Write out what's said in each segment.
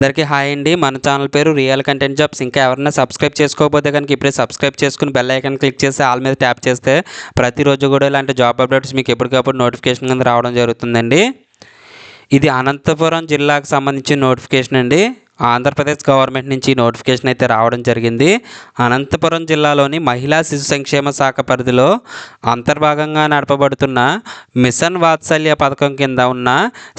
అందరికీ హాయ్ అండి. మన ఛానల్ పేరు రియల్ కంటెంట్ జాబ్స్. ఇంకా ఎవరైనా సబ్స్క్రైబ్ చేసుకోకపోతే కనుక ఇప్పుడే సబ్స్క్రైబ్ చేసుకుని బెల్ ఐకాన్ క్లిక్ చేసి ఆల్ మీద ట్యాప్ చేస్తే ప్రతిరోజు కూడా ఇలాంటి జాబ్ అప్డేట్స్ మీకు ఎప్పటికప్పుడు నోటిఫికేషన్ కింద రావడం జరుగుతుందండి. ఇది అనంతపురం జిల్లాకు సంబంధించిన నోటిఫికేషన్ అండి. ఆంధ్రప్రదేశ్ గవర్నమెంట్ నుంచి నోటిఫికేషన్ అయితే రావడం జరిగింది. అనంతపురం జిల్లాలోని మహిళా శిశు సంక్షేమ శాఖ పరిధిలో అంతర్భాగంగా నడపబడుతున్న మిషన్ వాత్సల్య పథకం కింద ఉన్న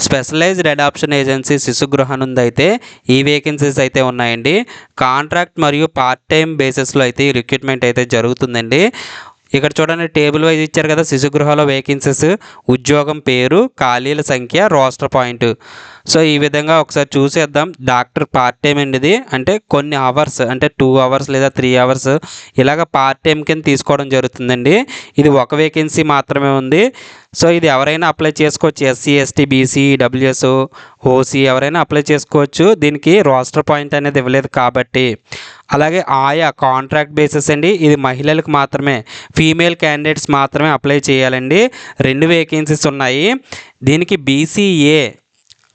స్పెషలైజ్డ్ అడాప్షన్ ఏజెన్సీ శిశుగృహ నుండి అయితే ఈ వేకెన్సీస్ అయితే ఉన్నాయండి. కాంట్రాక్ట్ మరియు పార్ట్ టైం బేసిస్లో అయితే ఈ రిక్రూట్మెంట్ అయితే జరుగుతుందండి. ఇక్కడ చూడండి, టేబుల్ వైజ్ ఇచ్చారు కదా, శిశుగృహలో వేకెన్సీస్, ఉద్యోగం పేరు, ఖాళీల సంఖ్య, రోస్టర్ పాయింట్. సో ఈ విధంగా ఒకసారి చూసేద్దాం. డాక్టర్ పార్ట్ టైం అండి ఇది, అంటే కొన్ని అవర్స్, అంటే 2 అవర్స్ లేదా 3 అవర్స్ ఇలాగ పార్ట్ టైం కింద తీసుకోవడం జరుగుతుందండి. ఇది ఒక వేకెన్సీ మాత్రమే ఉంది. సో ఇది ఎవరైనా అప్లై చేసుకోవచ్చు. SC, ST, BC, WS, OC ఎవరైనా అప్లై చేసుకోవచ్చు. దీనికి రోస్టర్ పాయింట్ అనేది ఇవ్వలేదు కాబట్టి. అలాగే ఆయా కాంట్రాక్ట్ బేసిస్ అండి. ఇది మహిళలకు మాత్రమే, ఫీమేల్ క్యాండిడేట్స్ మాత్రమే అప్లై చేయాలండి. 2 వేకెన్సీస్ ఉన్నాయి. దీనికి బీసీఏ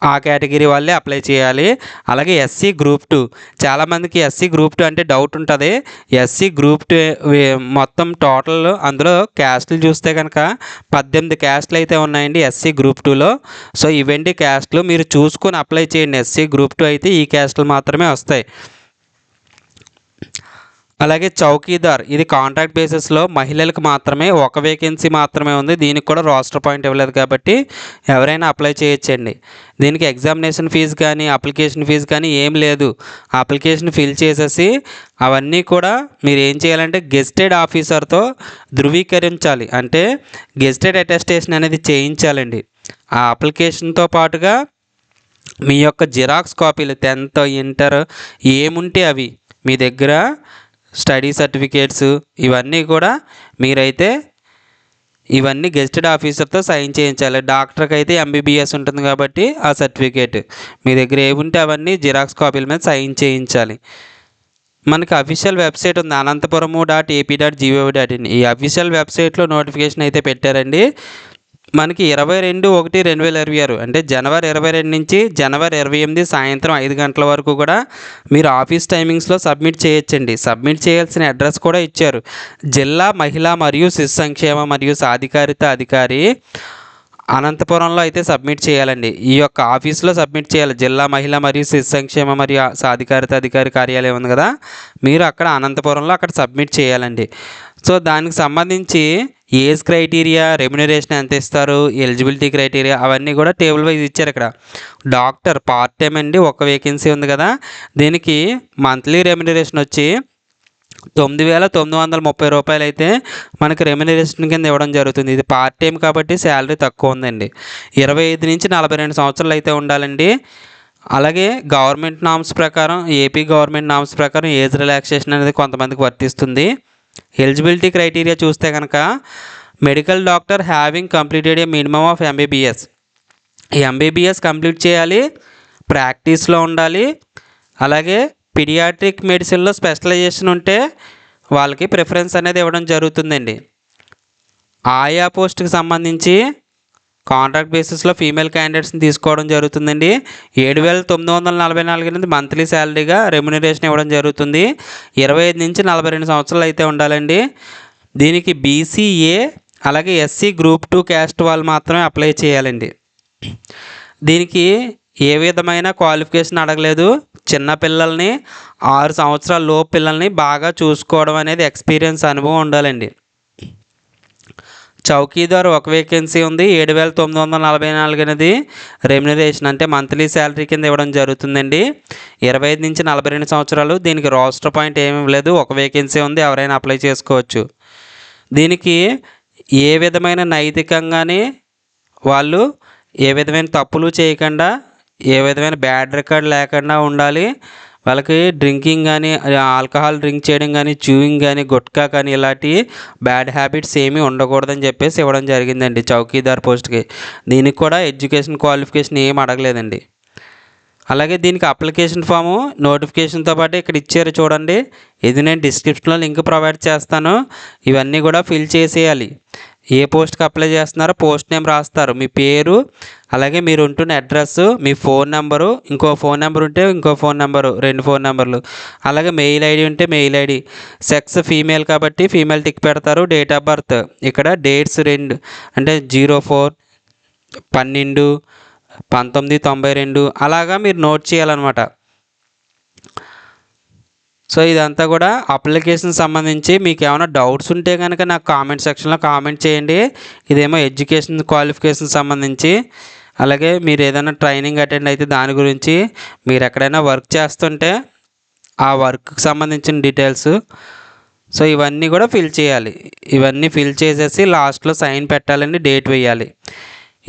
ఆ కేటగిరీ వాళ్ళే అప్లై చేయాలి. అలాగే ఎస్సీ గ్రూప్ 2, చాలామందికి ఎస్సీ గ్రూప్ 2 అంటే డౌట్ ఉంటుంది. ఎస్సీ గ్రూప్ 2 మొత్తం టోటల్ అందులో క్యాస్ట్లు చూస్తే కనుక 18 క్యాస్ట్లు అయితే ఉన్నాయండి ఎస్సీ గ్రూప్ 2లో. సో ఇవన్నీ క్యాస్ట్లు మీరు చూసుకొని అప్లై చేయండి. ఎస్సీ గ్రూప్ 2 అయితే ఈ క్యాస్ట్లు మాత్రమే వస్తాయి. అలాగే చౌకీదార్, ఇది కాంట్రాక్ట్ బేసిస్లో మహిళలకు మాత్రమే, ఒక వేకెన్సీ మాత్రమే ఉంది. దీనికి కూడా రోస్టర్ పాయింట్ ఇవ్వలేదు కాబట్టి ఎవరైనా అప్లై చేయొచ్చండి. దీనికి ఎగ్జామినేషన్ ఫీజు కానీ అప్లికేషన్ ఫీజు కానీ ఏం లేదు. అప్లికేషన్ ఫిల్ చేసేసి అవన్నీ కూడా మీరు ఏం చేయాలంటే గెజిటెడ్ ఆఫీసర్తో ధృవీకరించాలి. అంటే గెజిటెడ్ అటెస్టేషన్ అనేది చేయించాలండి. ఆ అప్లికేషన్తో పాటుగా మీ యొక్క జిరాక్స్ కాపీలు, 10th, ఇంటర్ ఏముంటే అవి మీ దగ్గర, స్టడీ సర్టిఫికేట్స్, ఇవన్నీ కూడా మీరైతే ఇవన్నీ గెజిటెడ్ ఆఫీసర్తో సైన్ చేయించాలి. డాక్టర్కి అయితే ఎంబీబీఎస్ ఉంటుంది కాబట్టి ఆ సర్టిఫికేట్ మీ దగ్గర ఏముంటే అవన్నీ జిరాక్స్ కాపీల మీద సైన్ చేయించాలి. మనకి అఫీషియల్ వెబ్సైట్ ఉంది, anantapuramu.ap.gov.in. ఈ అఫీషియల్ వెబ్సైట్లో నోటిఫికేషన్ అయితే పెట్టారండి. మనకి 22/1/2026 అంటే జనవరి 22 నుంచి జనవరి 28 సాయంత్రం 5 గంటల వరకు కూడా మీరు ఆఫీస్ టైమింగ్స్లో సబ్మిట్ చేయొచ్చండి. సబ్మిట్ చేయాల్సిన అడ్రస్ కూడా ఇచ్చారు. జిల్లా మహిళా మరియు శిశు సంక్షేమ మరియు సాధికారిత అధికారి, అనంతపురంలో అయితే సబ్మిట్ చేయాలండి. ఈ యొక్క ఆఫీస్లో సబ్మిట్ చేయాలి. జిల్లా మహిళా మరియు శిశు సంక్షేమ మరియు సాధికారిత అధికారి కార్యాలయం ఉంది కదా, మీరు అక్కడ అనంతపురంలో అక్కడ సబ్మిట్ చేయాలండి. సో దానికి సంబంధించి ఏజ్ క్రైటీరియా, రెమ్యునరేషన్ ఎంత ఇస్తారు, ఎలిజిబిలిటీ క్రైటీరియా అవన్నీ కూడా టేబుల్ వైజ్ ఇచ్చారు. ఇక్కడ డాక్టర్ పార్ట్ టైం అండి, ఒక వేకెన్సీ ఉంది కదా, దీనికి మంత్లీ రెమ్యునరేషన్ వచ్చి 9,930 రూపాయలు అయితే మనకి రెమ్యునరేషన్ కింద ఇవ్వడం జరుగుతుంది. ఇది పార్ట్ టైం కాబట్టి శాలరీ తక్కువ ఉందండి. 25 నుంచి 42 సంవత్సరాలు అయితే ఉండాలండి. అలాగే గవర్నమెంట్ నామ్స్ ప్రకారం, ఏపీ గవర్నమెంట్ నామ్స్ ప్రకారం ఏజ్ రిలాక్సేషన్ అనేది కొంతమందికి వర్తిస్తుంది. ఎలిజిబిలిటీ క్రైటీరియా చూస్తే కనుక medical doctor having completed A minimum of MBBS, ఈ ఎంబీబీఎస్ కంప్లీట్ చేయాలి, ప్రాక్టీస్లో ఉండాలి. అలాగే పీడియాట్రిక్ మెడిసిన్లో స్పెషలైజేషన్ ఉంటే వాళ్ళకి ప్రిఫరెన్స్ అనేది ఇవ్వడం జరుగుతుందండి. ఆయా పోస్ట్కి సంబంధించి కాంట్రాక్ట్ బేసిస్లో ఫీమేల్ క్యాండిడేట్స్ని తీసుకోవడం జరుగుతుందండి. 7,944 అనేది మంత్లీ శాలరీగా రెమ్యునరేషన్ ఇవ్వడం జరుగుతుంది. 25 నుంచి 42 సంవత్సరాలు అయితే ఉండాలండి. దీనికి బీసీఏ అలాగే ఎస్సీ గ్రూప్ 2 క్యాస్ట్ వాళ్ళు మాత్రమే అప్లై చేయాలండి. దీనికి ఏ విధమైన క్వాలిఫికేషన్ అడగలేదు. చిన్నపిల్లల్ని, 6 సంవత్సరాల లోపు పిల్లల్ని బాగా చూసుకోవడం అనేది ఎక్స్పీరియన్స్, అనుభవం ఉండాలండి. చౌకీదార్ ఒక వేకెన్సీ ఉంది. 7,944 అనేది రెమ్యునరేషన్, అంటే మంత్లీ శాలరీ కింద ఇవ్వడం జరుగుతుందండి. 25 నుంచి 42 సంవత్సరాలు. దీనికి రోస్టర్ పాయింట్ ఏమీ లేదు, ఒక వేకెన్సీ ఉంది, ఎవరైనా అప్లై చేసుకోవచ్చు. దీనికి ఏ విధమైన నైతికంగానే వాళ్ళు ఏ విధమైన తప్పులు చేయకుండా, ఏ విధమైన బ్యాడ్ రికార్డ్ లేకుండా ఉండాలి. వాళ్ళకి డ్రింకింగ్ కానీ, ఆల్కహాల్ డ్రింక్ చేయడం కానీ, చూయింగ్ కానీ, గుట్కా కానీ ఇలాంటి బ్యాడ్ హ్యాబిట్స్ ఏమీ ఉండకూడదని చెప్పేసి ఇవ్వడం జరిగిందండి చౌకీదార్ పోస్ట్కి. దీనికి కూడా ఎడ్యుకేషన్ క్వాలిఫికేషన్ ఏం అడగలేదండి. అలాగే దీనికి అప్లికేషన్ ఫాము నోటిఫికేషన్తో పాటు ఇక్కడ ఇచ్చారు చూడండి, ఇది నేను డిస్క్రిప్షన్లో లింక్ ప్రొవైడ్ చేస్తాను. ఇవన్నీ కూడా ఫిల్ చేసేయాలి. ఏ పోస్ట్కి అప్లై చేస్తున్నారో పోస్ట్ నేమ్ రాస్తారు, మీ పేరు, అలాగే మీరు ఉంటున్న అడ్రస్, మీ ఫోన్ నెంబరు, ఇంకో ఫోన్ నెంబర్ ఉంటే ఇంకో ఫోన్ నెంబరు, 2 ఫోన్ నెంబర్లు, అలాగే మెయిల్ ఐడి ఉంటే మెయిల్ ఐడి, సెక్స్ ఫీమేల్ కాబట్టి ఫీమేల్ టిక్ పెడతారు, డేట్ ఆఫ్ బర్త్ ఇక్కడ డేట్స్ 2 అంటే 04/12/1992 అలాగా మీరు నోట్ చేయాలన్నమాట. సో ఇదంతా కూడా అప్లికేషన్ సంబంధించి మీకు ఏమైనా డౌట్స్ ఉంటే కనుక నాకు కామెంట్ సెక్షన్లో కామెంట్ చేయండి. ఇదేమో ఎడ్యుకేషన్ క్వాలిఫికేషన్ సంబంధించి, అలాగే మీరు ఏదైనా ట్రైనింగ్ అటెండ్ అయితే దాని గురించి, మీరు ఎక్కడైనా వర్క్ చేస్తుంటే ఆ వర్క్కి సంబంధించిన డీటెయిల్స్. సో ఇవన్నీ కూడా ఫిల్ చేయాలి. ఇవన్నీ ఫిల్ చేసేసి లాస్ట్లో సైన్ పెట్టాలండి, డేట్ వేయాలి.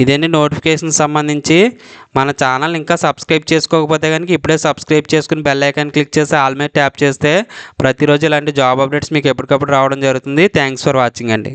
ఇదేంటి నోటిఫికేషన్ సంబంధించి. మన ఛానల్ ఇంకా సబ్స్క్రైబ్ చేసుకోకపోతే కనుక ఇప్పుడే సబ్స్క్రైబ్ చేసుకుని బెల్ ఐకాన్ క్లిక్ చేసి ఆల్ మీద ట్యాప్ చేస్తే ప్రతిరోజు ఇలాంటి జాబ్ అప్డేట్స్ మీకు ఎప్పటికప్పుడు రావడం జరుగుతుంది. థ్యాంక్స్ ఫర్ వాచింగ్ అండి.